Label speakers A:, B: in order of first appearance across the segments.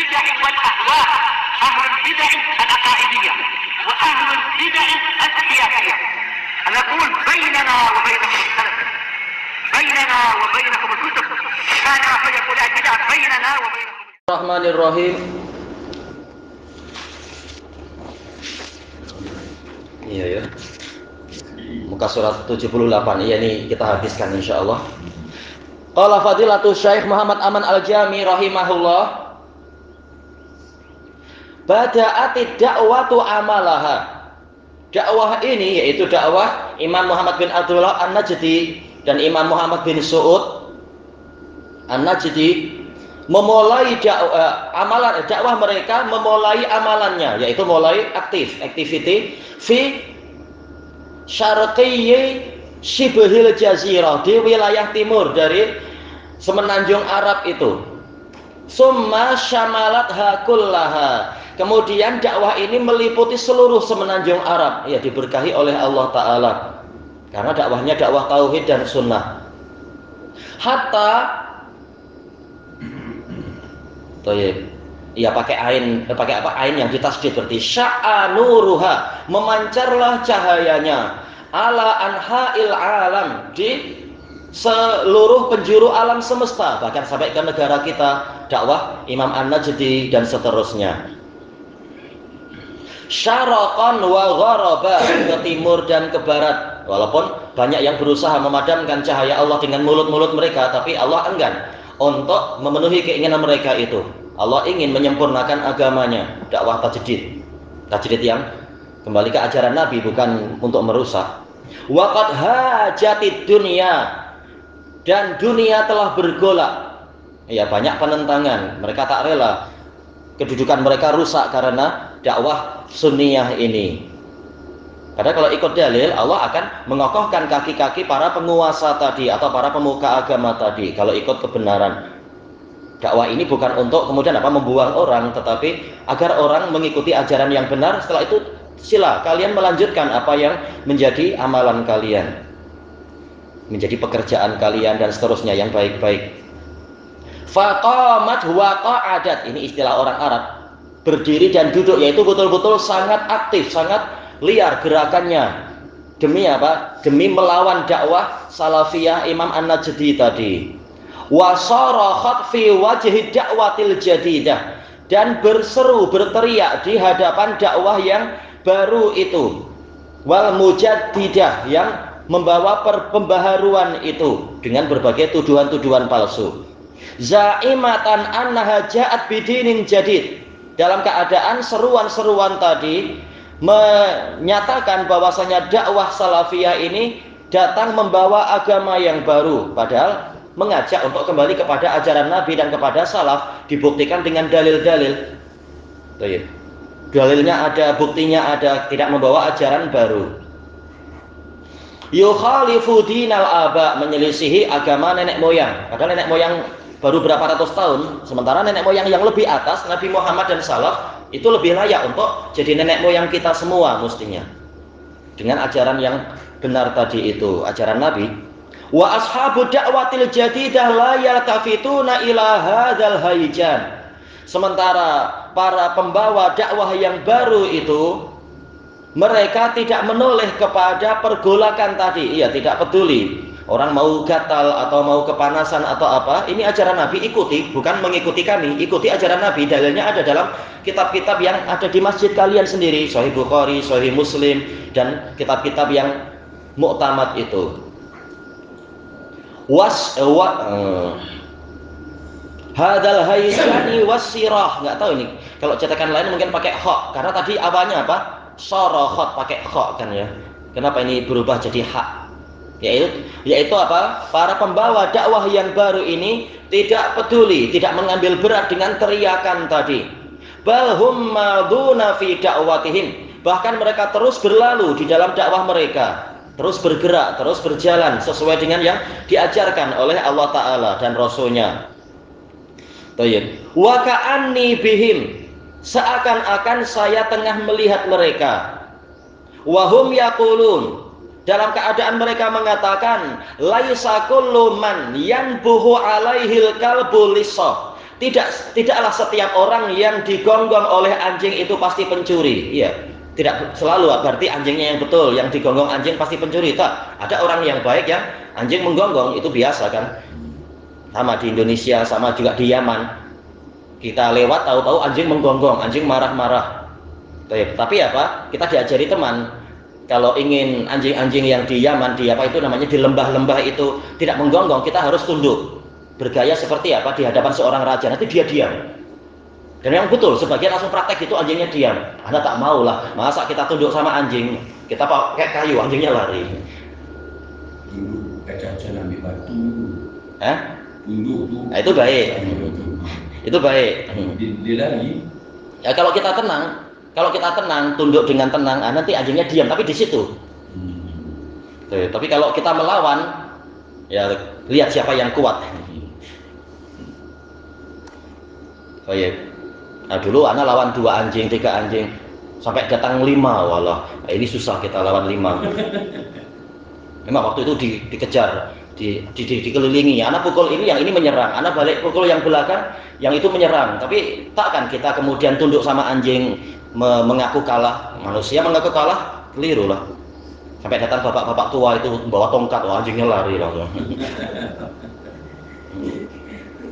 A: البدع والأهواء، أهل البدع العقائدية وأهل البدع السياسية. نقول بيننا وبينكم السلف، بيننا وبينكم الكتب، كان فيقول البدع بيننا وبينكم.
B: الرحمن الرحيم. Iya ya. Muka surat 78. Iya nih kita habiskan insyaallah. Qala Fadilatul Syekh Muhammad Aman Al-Jami rahimahullah. Bada'atid da'watu amalaha. Dakwah ini yaitu dakwah Imam Muhammad bin Abdullah An-Najdi dan Imam Muhammad bin Su'ud An-Najdi memulai dakwah mereka, memulai amalannya yaitu mulai activity fi syarqiyyi Shibhil Jazirah, di wilayah timur dari semenanjung Arab itu. Summa syamalatha kullaha. Kemudian dakwah ini meliputi seluruh semenanjung Arab, ya diberkahi oleh Allah Ta'ala. Karena dakwahnya dakwah tauhid dan sunnah. Hatta iya pakai apa? Ain yang ditasdid berarti sya'anuruha, memancarlah cahayanya ala anha'il alam, di seluruh penjuru alam semesta, bahkan sampai ke negara kita, dakwah Imam An-Najdi dan seterusnya. Syaraqan wa gharaba, ke timur dan ke barat. Walaupun banyak yang berusaha memadamkan cahaya Allah dengan mulut-mulut mereka, tapi Allah enggan untuk memenuhi keinginan mereka itu. Allah ingin menyempurnakan agamanya, dakwah tajdid yang kembali ke ajaran Nabi, bukan untuk merusak. Waqad hajatid dunya, dan dunia telah bergolak. Ya, banyak penentangan, mereka tak rela kedudukan mereka rusak karena dakwah sunniyah ini. Padahal kalau ikut dalil, Allah akan mengokohkan kaki-kaki para penguasa tadi atau para pemuka agama tadi kalau ikut kebenaran. Dakwah ini bukan untuk kemudian membuang orang, tetapi agar orang mengikuti ajaran yang benar. Setelah itu sila kalian melanjutkan apa yang menjadi amalan kalian, menjadi pekerjaan kalian dan seterusnya yang baik-baik. Faqamat wa qa'adat, ini istilah orang Arab, berdiri dan duduk, yaitu betul-betul sangat aktif, sangat liar gerakannya. Demi apa? Demi melawan dakwah salafiyah Imam An-Najdi tadi. Wa sarakhat fi wajhi da'watil jadidah, dan berseru, berteriak di hadapan dakwah yang baru itu. Wal mujaddidah, yang membawa pembaharuan itu dengan berbagai tuduhan-tuduhan palsu. Zaimatan annaha ja'at bidinin jadid, dalam keadaan seruan-seruan tadi menyatakan bahwasanya dakwah salafiyah ini datang membawa agama yang baru, padahal mengajak untuk kembali kepada ajaran Nabi dan kepada salaf, dibuktikan dengan dalil-dalil. Dalilnya ada, buktinya ada, tidak membawa ajaran baru. Yukhalifu dinal aba, menyelisihi agama nenek moyang. Padahal nenek moyang baru berapa ratus tahun, sementara nenek moyang yang lebih atas, Nabi Muhammad dan salaf, itu lebih layak untuk jadi nenek moyang kita semua mestinya. Dengan ajaran yang benar tadi itu, ajaran Nabi. Wa ashabu da'watil jadidah la yaltafituna ila hadzal hayjan. Sementara para pembawa dakwah yang baru itu, mereka tidak menoleh kepada pergolakan tadi. Iya, tidak peduli orang mau gatal atau mau kepanasan atau apa, ini ajaran Nabi, ikuti, bukan mengikuti kami, ikuti ajaran Nabi. Dalilnya ada dalam kitab-kitab yang ada di masjid kalian sendiri, Sahih Bukhari, Sahih Muslim, dan kitab-kitab yang muktamad itu. Hadal haizani wasirah, nggak tahu ini kalau cetakan lain mungkin pakai kha, karena tadi awalnya apa, sorokhot pakai kha kan ya, kenapa ini berubah jadi ha, yaitu apa, para pembawa dakwah yang baru ini tidak peduli, tidak mengambil berat dengan teriakan tadi. Bal hum maduna fi da'watihim, bahkan mereka terus berlalu di dalam dakwah mereka, terus bergerak, terus berjalan sesuai dengan yang diajarkan oleh Allah Ta'ala dan Rasulnya. Wa ka'anni bihim, seakan-akan saya tengah melihat mereka. Wahum yaqulun, dalam keadaan mereka mengatakan, laisa kullu man yanbuhu alaihil kalbu lissah, Tidaklah setiap orang yang digonggong oleh anjing itu pasti pencuri. Iya, tidak selalu berarti anjingnya yang betul, yang digonggong anjing pasti pencuri. Tak, ada orang yang baik yang anjing menggonggong, itu biasa kan. Sama di Indonesia, sama juga di Yaman. Kita lewat tahu-tahu anjing menggonggong, anjing marah-marah. Tapi apa? Kita diajari teman, kalau ingin anjing-anjing yang di Yaman, di apa itu namanya, di lembah-lembah itu tidak menggonggong, kita harus tunduk. Bergaya seperti apa di hadapan seorang raja, nanti dia diam. Dan yang betul, sebagian langsung praktek itu anjingnya diam. Anda tak mau lah, masa kita tunduk sama anjing, kita pakai kayu, anjingnya lari.
C: Dulu kaca-kaca ambil batu. Tunduk tuh.
B: Nah, itu baik. Itu baik.
C: Dia lari.
B: Ya kalau kita tenang, tunduk dengan tenang, nanti anjingnya diam, tapi di situ. Tapi kalau kita melawan, ya lihat siapa yang kuat. Dulu anak lawan 2 anjing, 3 anjing, sampai datang 5, walah. Ini susah kita lawan 5. Memang waktu itu dikejar, dikelilingi. Anak pukul ini, yang ini menyerang. Anak balik pukul yang belakang, yang itu menyerang. Tapi takkan kita kemudian tunduk sama anjing, mengaku kalah. Manusia mengaku kalah, keliru lah. Sampai datang bapak-bapak tua itu bawa tongkat, anjingnya lari langsung.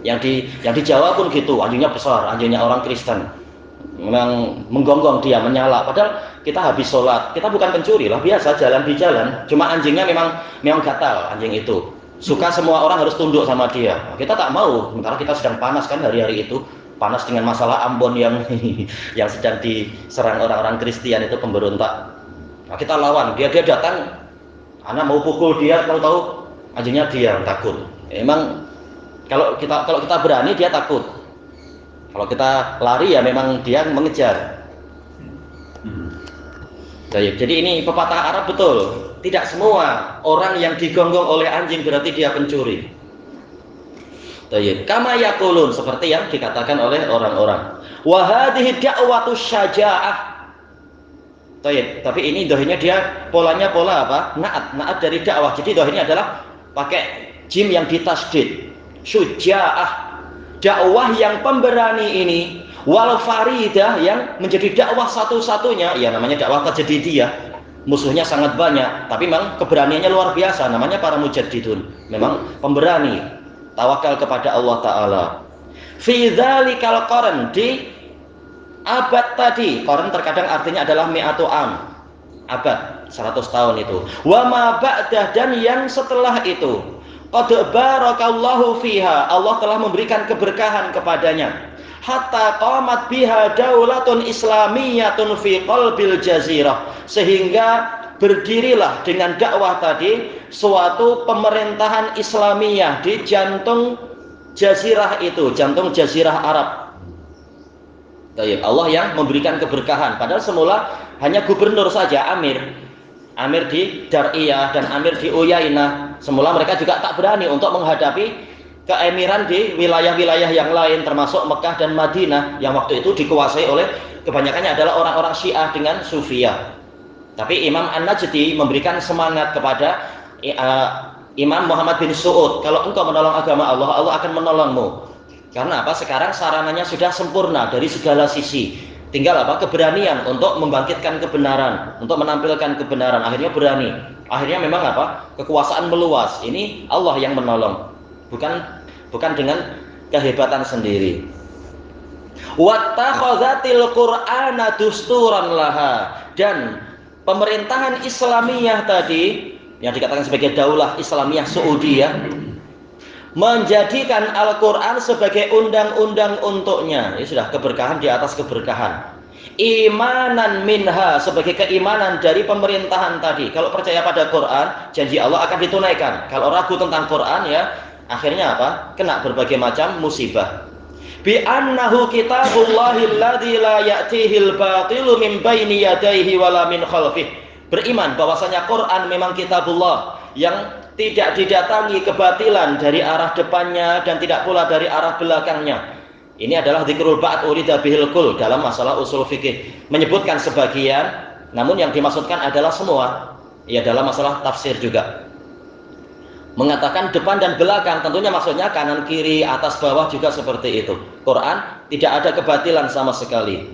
B: Yang di Jawa pun gitu, anjingnya besar, anjingnya orang Kristen. Memang menggonggong dia, menyala. Padahal kita habis sholat, kita bukan pencuri lah, biasa jalan di jalan. Cuma anjingnya memang gatal, anjing itu. Suka semua orang harus tunduk sama dia. Kita tak mau, sementara kita sedang panas kan hari-hari itu. Panas dengan masalah Ambon yang sedang diserang orang-orang Kristen itu, pemberontak. Nah, kita lawan, dia datang, anak mau pukul dia, tahu-tahu anjingnya diam, takut. Emang kalau kita berani, dia takut. Kalau kita lari, ya memang dia mengejar. Jadi ini pepatah Arab betul. Tidak semua orang yang digonggong oleh anjing berarti dia pencuri. Kama yaqulun, seperti yang dikatakan oleh orang-orang. Wa hadhihi da'watu syaja'ah. Tapi ini dohirnya dia polanya pola apa? Naat dari dakwah. Jadi dohirnya adalah pakai jim yang ditasdid. Syuja'ah, dakwah yang pemberani ini, wal faridah, yang menjadi dakwah satu-satunya. Ya namanya dakwah tajdidiyah, musuhnya sangat banyak, tapi memang keberaniannya luar biasa. Namanya para mujaddidun, memang pemberani, tawakal kepada Allah Ta'ala. Fi dzalikal qarn, di abad tadi. Qarn terkadang artinya adalah mi'atu am, abad, 100 tahun itu. Wa ma ba'dah, dan yang setelah itu. Qad barakallahu fiha, Allah telah memberikan keberkahan kepadanya. Hatta qamat biha daulatun islamiyatun fi qalbil jazirah, sehingga berdirilah dengan dakwah tadi suatu pemerintahan Islamiyah di jantung jazirah itu, jantung jazirah Arab. Allah yang memberikan keberkahan. Padahal semula hanya gubernur saja, amir di Dar'iyah dan amir di Uyainah. Semula mereka juga tak berani untuk menghadapi keemiran di wilayah-wilayah yang lain, termasuk Mekah dan Madinah, yang waktu itu dikuasai oleh kebanyakannya adalah orang-orang Syiah dengan Sufiyah. Tapi Imam An-Najdi memberikan semangat kepada Imam Muhammad bin Su'ud, kalau engkau menolong agama Allah, Allah akan menolongmu. Karena apa? Sekarang sarananya sudah sempurna dari segala sisi. Tinggal apa? Keberanian untuk membangkitkan kebenaran, untuk menampilkan kebenaran. Akhirnya berani. Akhirnya memang apa? Kekuasaan meluas. Ini Allah yang menolong, bukan dengan kehebatan sendiri. Wattakhadhatil Qur'ana dusturan laha, dan pemerintahan Islamiyah tadi yang dikatakan sebagai daulah Islamiyah Saudiyah menjadikan Al-Quran sebagai undang-undang untuknya. Ini sudah keberkahan di atas keberkahan. Imanan minha, sebagai keimanan dari pemerintahan tadi. Kalau percaya pada Quran, janji Allah akan ditunaikan. Kalau ragu tentang Quran, ya akhirnya apa? Kena berbagai macam musibah. Bi annahu kitabullahil ladzi la ya'tihil batilu min baini yadayhi wala min khalfihi. Beriman bahwasanya Quran memang kitabullah yang tidak didatangi kebatilan dari arah depannya dan tidak pula dari arah belakangnya. Ini adalah dzikrul ba'd urida bihil kul dalam masalah usul fikih. Menyebutkan sebagian, namun yang dimaksudkan adalah semua. Ya dalam masalah tafsir juga. Mengatakan depan dan belakang, tentunya maksudnya kanan kiri, atas bawah juga seperti itu. Quran tidak ada kebatilan sama sekali.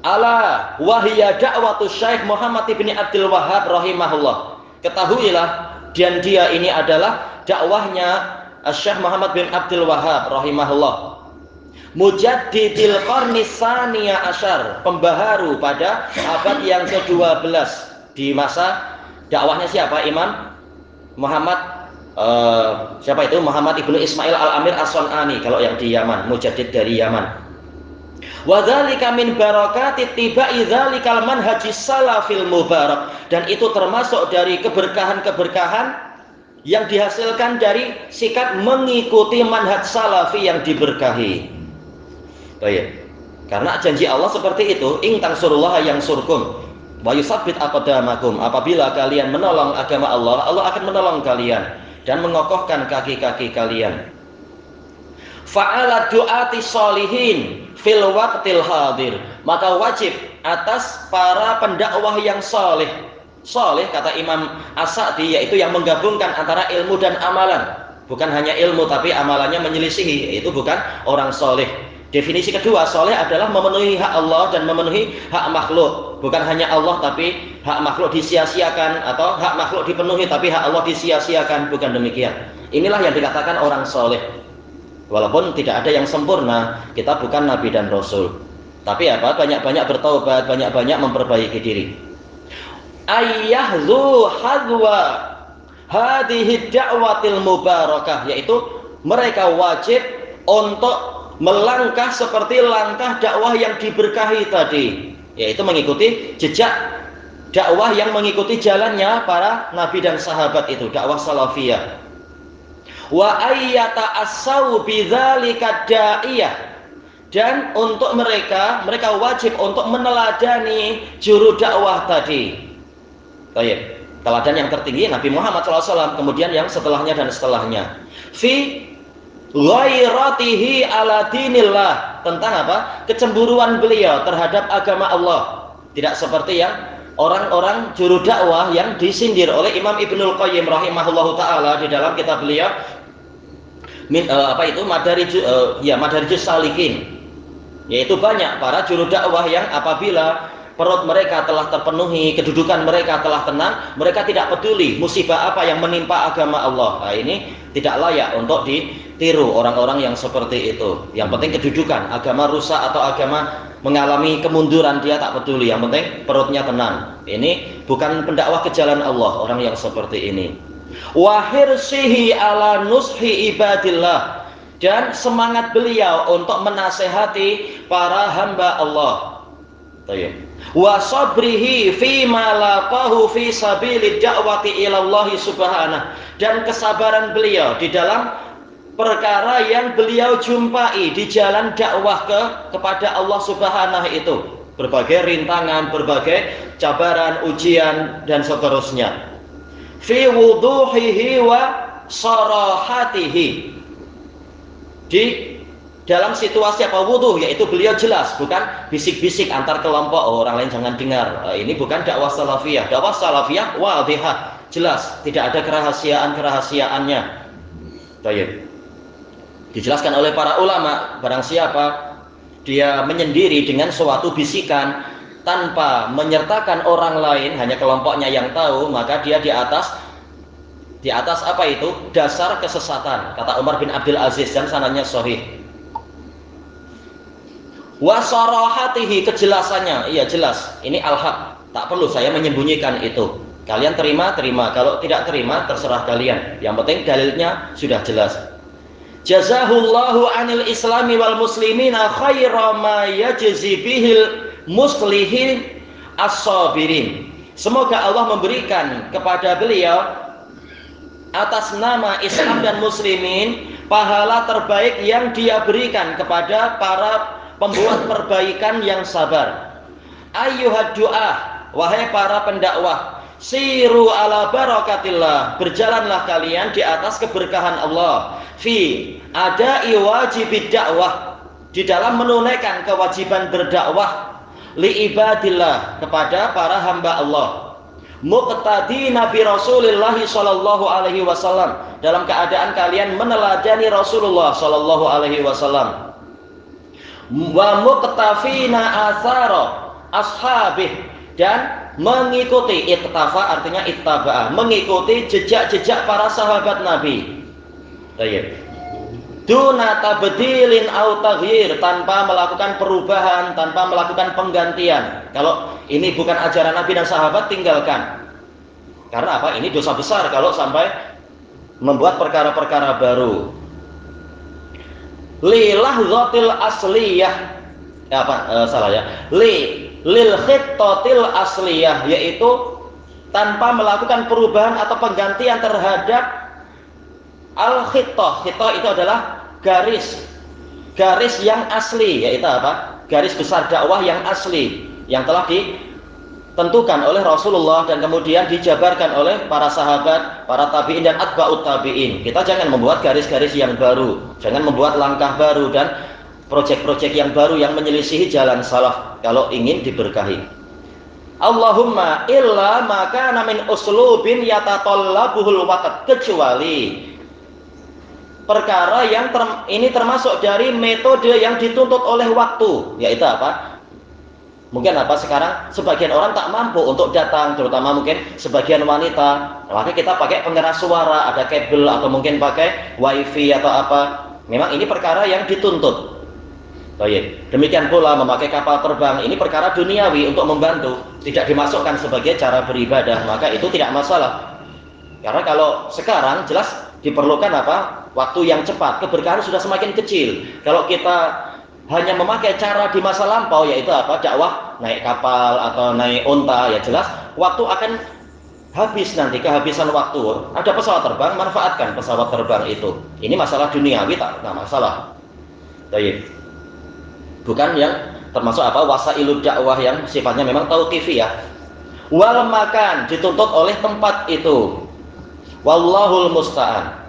B: Ala wahiyya da'watu Syekh Muhammad ibn Abdul Wahhab rahimahullah. Ketahuilah, dan dia ini adalah dakwahnya Syekh Muhammad bin Abdul Wahhab rahimahullah. Mujaddidil qarni tsaniya asyar, pembaharu pada abad yang ke-12 di masa dakwahnya siapa? Imam Muhammad siapa itu? Muhammad ibnu Ismail al-Amir as-Sun'ani kalau yang di Yaman, mujaddid dari Yaman. Wa dzalika min barakati tibai dzalikal manhajis salafil mubarak, dan itu termasuk dari keberkahan-keberkahan yang dihasilkan dari sikap mengikuti manhaj salafi yang diberkahi. Baik. Karena janji Allah seperti itu, in tansurullaha yansurkum wa yusabbit aqdamakum. Apabila kalian menolong agama Allah, Allah akan menolong kalian dan mengokohkan kaki-kaki kalian. Fa'ala du'ati sholihin fil waqtil hadir, maka wajib atas para pendakwah yang soleh. Soleh kata Imam As-Sa'di yaitu yang menggabungkan antara ilmu dan amalan, bukan hanya ilmu tapi amalannya menyelisihi, itu bukan orang soleh. Definisi kedua, soleh adalah memenuhi hak Allah dan memenuhi hak makhluk, bukan hanya Allah tapi hak makhluk disia-siakan, atau hak makhluk dipenuhi tapi hak Allah disia-siakan, bukan demikian. Inilah yang dikatakan orang soleh. Walaupun tidak ada yang sempurna, kita bukan nabi dan rasul. Tapi apa? Banyak-banyak bertaubat, banyak-banyak memperbaiki diri. Ayyahzu hadwa hadhihi da'watil mubarakah, yaitu mereka wajib untuk melangkah seperti langkah dakwah yang diberkahi tadi, yaitu mengikuti jejak dakwah yang mengikuti jalannya para nabi dan sahabat itu, dakwah salafiyah. Wa ayyata as-saw bidzalika da'iyah, dan untuk mereka wajib untuk meneladani juru dakwah tadi. Baik, teladan yang tertinggi Nabi Muhammad SAW, kemudian yang setelahnya dan setelahnya. Fi ghairatihi ala dinillah, tentang apa? Kecemburuan beliau terhadap agama Allah. Tidak seperti yang orang-orang juru dakwah yang disindir oleh Imam Ibnul Qayyim rahimahullahu taala di dalam kitab beliau Madarijus Salikin, yaitu banyak para juru dakwah yang apabila perut mereka telah terpenuhi, kedudukan mereka telah tenang, mereka tidak peduli musibah apa yang menimpa agama Allah. Nah, ini tidak layak untuk ditiru orang-orang yang seperti itu. Yang penting kedudukan, agama rusak atau agama mengalami kemunduran dia tak peduli, yang penting perutnya tenang. Ini bukan pendakwah ke jalan Allah orang yang seperti ini. Wa hirsihi ala nushi ibadillah, dan semangat beliau untuk menasehati para hamba Allah. Wa sabrihi fi ma laqahu fi sabilid da'wati ila Allah subhanahu, dan kesabaran beliau di dalam perkara yang beliau jumpai di jalan dakwah kepada Allah subhanahu itu, berbagai rintangan, berbagai cabaran, ujian dan seterusnya. Fi wuduhihi wa sarahatihi, di dalam situasi apa? Wuduh, yaitu beliau jelas, bukan bisik-bisik antar kelompok, orang lain jangan dengar. Ini bukan dakwah salafiyah. Dakwah salafiyah wadihah, jelas, tidak ada kerahasiaan-kerahasiaannya. Baik. Dijelaskan oleh para ulama, barang siapa dia menyendiri dengan suatu bisikan tanpa menyertakan orang lain, hanya kelompoknya yang tahu, maka dia di atas apa itu? Dasar kesesatan, kata Umar bin Abdul Aziz, dan sanadnya sahih. Wa sarahatihi, kejelasannya, iya jelas, ini al-haq, tak perlu saya menyembunyikan itu. Kalian terima, kalau tidak terima terserah kalian. Yang penting dalilnya sudah jelas. Jazahullahu anil islami wal muslimina khaira ma yajzi bihil muslihin as-sabirin. Semoga Allah memberikan kepada beliau atas nama Islam dan muslimin pahala terbaik yang dia berikan kepada para pembuat perbaikan yang sabar. Ayyuhad du'ah, wahai para pendakwah, siru ala barakatillah, berjalanlah kalian di atas keberkahan Allah, fi ada'i wajibid dakwah, di dalam menunaikan kewajiban berdakwah, li ibadillah, kepada para hamba Allah, muqtadi Nabi Rasulullah sallallahu alaihi wasallam, dalam keadaan kalian meneladani Rasulullah sallallahu alaihi wasallam. Wa muqtafina athara ashabih, dan mengikuti, iktafa artinya ittaba'a, mengikuti jejak-jejak para sahabat Nabi. Baik. Duna tabdilin au taghyir, tanpa melakukan perubahan, tanpa melakukan penggantian. Kalau ini bukan ajaran Nabi dan sahabat, tinggalkan. Karena apa? Ini dosa besar kalau sampai membuat perkara-perkara baru. Lilahzatil asliyah, lil khittatil asliyah, yaitu tanpa melakukan perubahan atau penggantian terhadap al-khittah. Khittah itu adalah garis yang asli, yaitu apa? Garis besar dakwah yang asli, yang telah ditentukan oleh Rasulullah dan kemudian dijabarkan oleh para sahabat, para tabi'in dan atba'ut tabi'in. Kita jangan membuat garis-garis yang baru, jangan membuat langkah baru dan proyek-proyek yang baru yang menyelisihi jalan salaf kalau ingin diberkahi. Allahumma illa maka min uslubin yatatallabuhul waqt, kecuali perkara yang ini termasuk dari metode yang dituntut oleh waktu, yaitu apa? Mungkin apa sekarang sebagian orang tak mampu untuk datang, terutama mungkin sebagian wanita, maka kita pakai pengeras suara, ada kabel atau mungkin pakai wifi atau apa. Memang ini perkara yang dituntut. Baik. Demikian pula memakai kapal terbang, ini perkara duniawi untuk membantu, tidak dimasukkan sebagai cara beribadah, maka itu tidak masalah. Karena kalau sekarang jelas diperlukan apa? Waktu yang cepat, keberkahan sudah semakin kecil. Kalau kita hanya memakai cara di masa lampau, yaitu apa? Dakwah naik kapal atau naik unta, ya jelas waktu akan habis nanti, kehabisan waktu. Ada pesawat terbang, manfaatkan pesawat terbang itu. Ini masalah duniawi, tak masalah. Baik. Bukan yang termasuk apa? Wasailud dakwah yang sifatnya memang tauqifiyah. Wal makan, dituntut oleh tempat itu. Wallahul musta'an.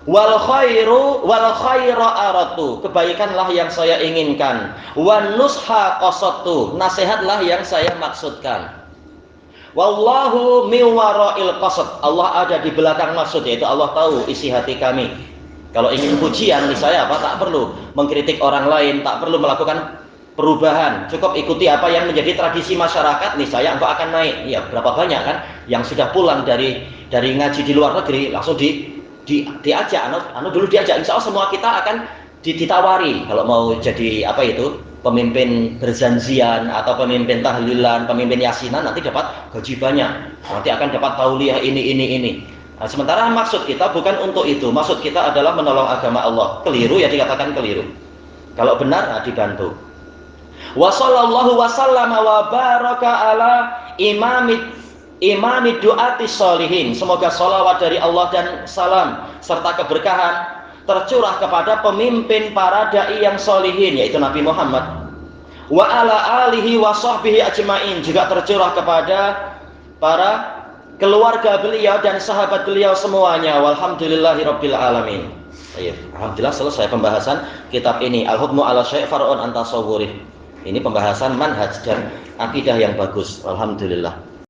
B: Wal khairu wal khaira aratu, kebaikanlah yang saya inginkan. Wan nusha qasattu, nasihatlah yang saya maksudkan. Wallahu min wara'il qasad, Allah ada di belakang maksud, yaitu Allah tahu isi hati kami. Kalau ingin pujian saya apa? Tak perlu mengkritik orang lain, tak perlu melakukan perubahan, cukup ikuti apa yang menjadi tradisi masyarakat. Saya engkau akan naik. Ya, berapa banyak kan yang sudah pulang dari ngaji di luar negeri langsung diajak, dulu diajak, insya Allah semua kita akan ditawari kalau mau jadi apa itu, pemimpin berzanzian atau pemimpin tahlilan, pemimpin yasinan, nanti dapat gaji banyak, nanti akan dapat tauliah ini. Nah, sementara maksud kita bukan untuk itu, maksud kita adalah menolong agama Allah. Keliru ya dikatakan keliru, kalau benar dibantu. Wa sallallahu wa sallama wa baraka ala imami du'ati sholihin, semoga sholawat dari Allah dan salam serta keberkahan tercurah kepada pemimpin para da'i yang sholihin, yaitu Nabi Muhammad. Wa ala alihi wa sahbihi ajmain, juga tercurah kepada para keluarga beliau dan sahabat beliau semuanya. Walhamdulillahi rabbil alamin. Alhamdulillah selesai pembahasan kitab ini, Al-Hukmu ala Syai' Far'un an Tasawwurih. Ini pembahasan manhaj dan akidah yang bagus. Alhamdulillah.